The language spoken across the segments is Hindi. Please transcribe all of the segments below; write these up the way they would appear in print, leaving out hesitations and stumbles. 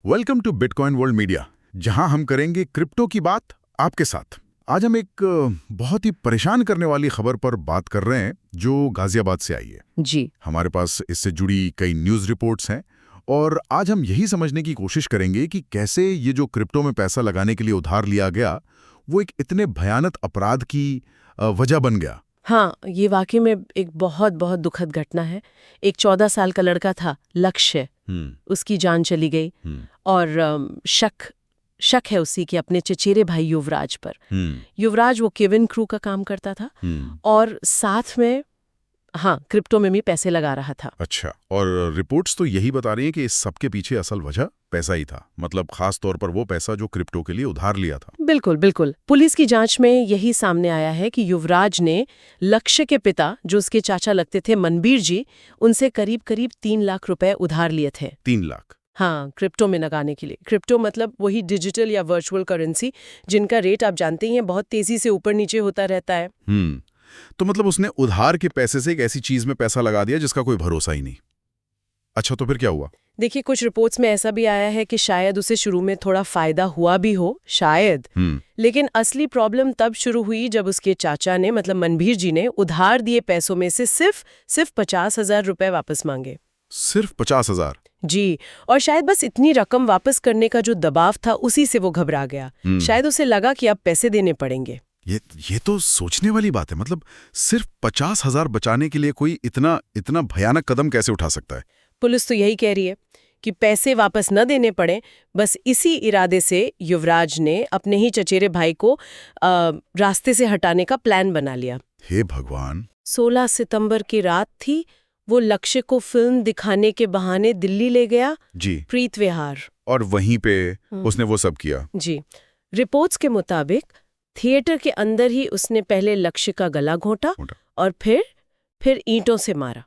Welcome to Bitcoin World Media, जहां हम करेंगे क्रिप्टो की बात आपके साथ। आज हम एक बहुत ही परेशान करने वाली खबर पर बात कर रहे हैं जो गाजियाबाद से आई है। जी। हमारे पास इससे जुड़ी कई न्यूज़ रिपोर्ट्स हैं और आज हम यही समझने की कोशिश करेंगे कि कैसे ये जो क्रिप्टो में पैसा लगाने के लिए उधार लिया गया वो एक इतने भयानक अपराध की वजह बन गया। हाँ, ये वाकई में एक बहुत बहुत दुखद घटना है। एक 14 साल का लड़का था, लक्ष्य, उसकी जान चली गई और शक है उसी के अपने चचेरे भाई युवराज पर। युवराज वो केविन क्रू का काम करता था और साथ में क्रिप्टो में भी पैसे लगा रहा था। अच्छा, और रिपोर्ट्स तो यही बता रही हैं कि इस सब के पीछे असल वजह पैसा ही था, मतलब खास तौर पर वो पैसा जो क्रिप्टो के लिए उधार लिया था। बिल्कुल बिल्कुल। पुलिस की जांच में यही सामने आया है कि युवराज ने लक्ष्य के पिता, जो उसके चाचा लगते थे, मनबीर जी, उनसे करीब करीब 3 लाख रुपए उधार लिए थे। 3 लाख? हाँ, क्रिप्टो में लगाने के लिए। क्रिप्टो मतलब वही डिजिटल या वर्चुअल करेंसी जिनका रेट आप जानते ही हैं बहुत तेजी से ऊपर नीचे होता रहता है। तो मतलब उसने उधार के पैसे से एक ऐसी चीज में पैसा लगा दिया जिसका कोई भरोसा ही नहीं। अच्छा, तो फिर क्या हुआ? देखिए, कुछ रिपोर्ट्स में ऐसा भी आया है कि शायद उसे शुरू में थोड़ा फायदा हुआ भी हो, शायद। लेकिन असली प्रॉब्लम तब शुरू हुई जब उसके चाचा ने, मतलब मनबीर जी ने, उधार दिए पैसों में से सिर्फ 50,000 रुपए वापस मांगे। सिर्फ 50,000? जी, और शायद बस इतनी रकम वापस करने का जो दबाव था उसी से वो घबरा गया। शायद उसे लगा कि अब पैसे देने पड़ेंगे। ये तो सोचने वाली बात है। मतलब सिर्फ 50,000 बचाने के लिए कोई इतना भयानक कदम कैसे उठा सकता है? पुलिस तो यही कह रही है कि पैसे वापस न देने पड़े। बस इसी इरादे से युवराज ने अपने ही चचेरे भाई को रास्ते से हटाने का प्लान बना लिया। हे भगवान! 16 सितंबर की रात थी। वो लक्ष्य को फिल्म दिखाने के बहाने दिल्ली ले गया। जी। प्रीत विहार। और वहीं पे उसने वो सब किया। जी। रिपोर्ट्स के मुताबिक थिएटर के अंदर ही उसने पहले लक्ष्य का गला घोंटा और फिर ईंटों से मारा।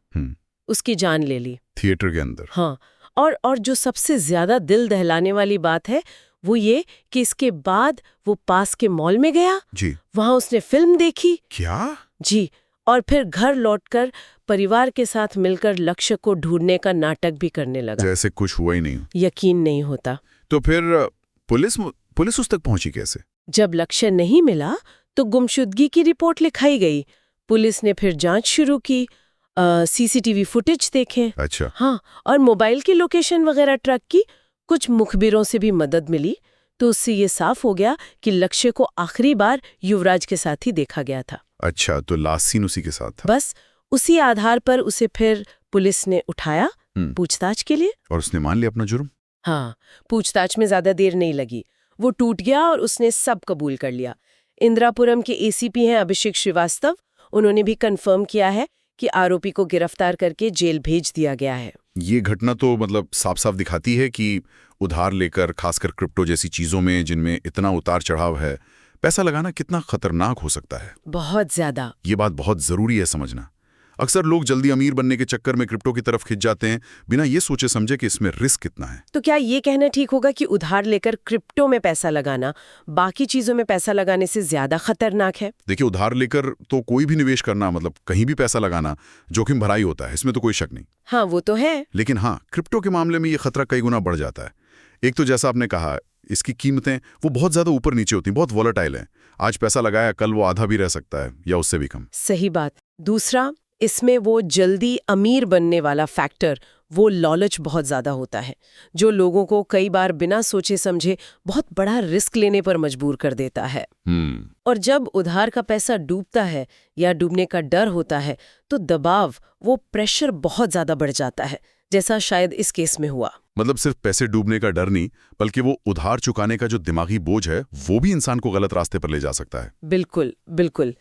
उसकी जान ले ली थिएटर के अंदर। हाँ, और जो सबसे ज्यादा दिल दहलाने वाली बात है वो ये कि इसके बाद वो पास के मॉल में गया। जी। वहां उसने फिल्म देखी। क्या? जी, और फिर घर लौटकर परिवार के साथ मिलकर लक्ष्य को ढूंढने का नाटक भी करने लगा, जैसे कुछ हुआ ही नहीं। यकीन नहीं होता। तो फिर पुलिस उस तक पहुंची कैसे? जब लक्ष्य नहीं मिला तो गुमशुदगी की रिपोर्ट लिखाई गई। पुलिस ने फिर जांच शुरू की, सीसीटीवी फुटेज देखे। अच्छा। हाँ, और मोबाइल की लोकेशन वगैरह ट्रैक की। कुछ मुखबिरों से भी मदद मिली, तो उससे ये साफ हो गया कि लक्ष्य को आखिरी बार युवराज के साथ ही देखा गया था। अच्छा, तो लास्ट सीन उसी के साथ था। बस उसी आधार पर उसे फिर पुलिस ने उठाया पूछताछ के लिए। और उसने मान लिया अपना जुर्म? हाँ, पूछताछ में ज्यादा देर नहीं लगी। वो टूट गया और उसने सब कबूल कर लिया। इंदिरापुरम के एसीपी हैं अभिषेक श्रीवास्तव, उन्होंने भी कंफर्म किया है कि आरोपी को गिरफ्तार करके जेल भेज दिया गया है। ये घटना तो मतलब साफ साफ दिखाती है कि उधार लेकर, खासकर क्रिप्टो जैसी चीजों में जिनमें इतना उतार चढ़ाव है, पैसा लगाना कितना खतरनाक हो सकता है। बहुत ज्यादा। ये बात बहुत जरूरी है समझना। अक्सर लोग जल्दी अमीर बनने के चक्कर में क्रिप्टो की तरफ खिंच जाते हैं बिना ये सोचे समझे कि इसमें रिस्क कितना है। तो क्या ये कहना ठीक होगा कि उधार लेकर क्रिप्टो में पैसा लगाना बाकी चीजों में पैसा लगाने से ज्यादा खतरनाक है? देखिए, उधार लेकर तो कोई भी निवेश करना, मतलब कहीं भी पैसा लगाना, जोखिम भरा ही होता है, इसमें तो कोई शक नहीं। हाँ, वो तो है। लेकिन हाँ, क्रिप्टो के मामले में ये खतरा कई गुना बढ़ जाता है। एक तो जैसा आपने कहा, इसकी कीमतें वो बहुत ज्यादा ऊपर नीचे होती हैं, बहुत वॉलेटाइल हैं। आज पैसा लगाया, कल वो आधा भी रह सकता है या उससे भी कम। सही बात। दूसरा, इसमें वो जल्दी अमीर बनने वाला फैक्टर, वो लालच बहुत ज्यादा होता है, जो लोगों को कई बार बिना सोचे समझे बहुत बड़ा रिस्क लेने पर मजबूर कर देता है। और जब उधार का पैसा डूबता है या डूबने का डर होता है तो दबाव, वो प्रेशर बहुत ज्यादा बढ़ जाता है, जैसा शायद इस केस में हुआ। मतलब सिर्फ पैसे डूबने का डर नहीं, बल्कि वो उधार चुकाने का जो दिमागी बोझ है वो भी इंसान को गलत रास्ते पर ले जा सकता है। बिल्कुल बिल्कुल।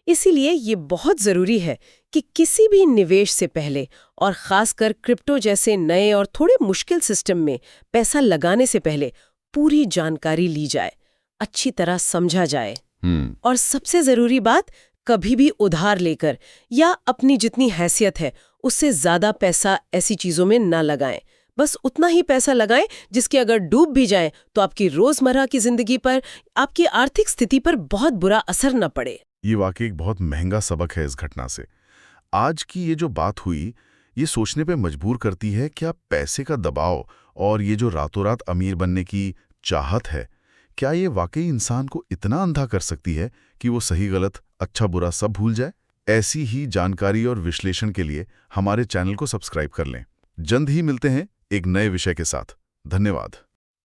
इसीलिए ये बहुत जरूरी है कि किसी भी निवेश से पहले, और खासकर क्रिप्टो जैसे नए और थोड़े मुश्किल सिस्टम में पैसा लगाने से पहले, पूरी जानकारी ली जाए, अच्छी तरह समझा जाए। और सबसे जरूरी बात, कभी भी उधार लेकर या अपनी जितनी हैसियत है उससे ज्यादा पैसा ऐसी चीजों में ना लगाएं। बस उतना ही पैसा लगाएं जिसके अगर डूब भी जाए तो आपकी रोजमर्रा की जिंदगी पर, आपकी आर्थिक स्थिति पर बहुत बुरा असर न पड़े। ये वाकई एक बहुत महंगा सबक है इस घटना से। आज की ये जो बात हुई, ये सोचने पे मजबूर करती है क्या पैसे का दबाव और ये जो रातों रात अमीर बनने की चाहत है, क्या ये वाकई इंसान को इतना अंधा कर सकती है कि वो सही गलत, अच्छा बुरा सब भूल जाए? ऐसी ही जानकारी और विश्लेषण के लिए हमारे चैनल को सब्सक्राइब कर लें। जल्द ही मिलते हैं एक नए विषय के साथ। धन्यवाद।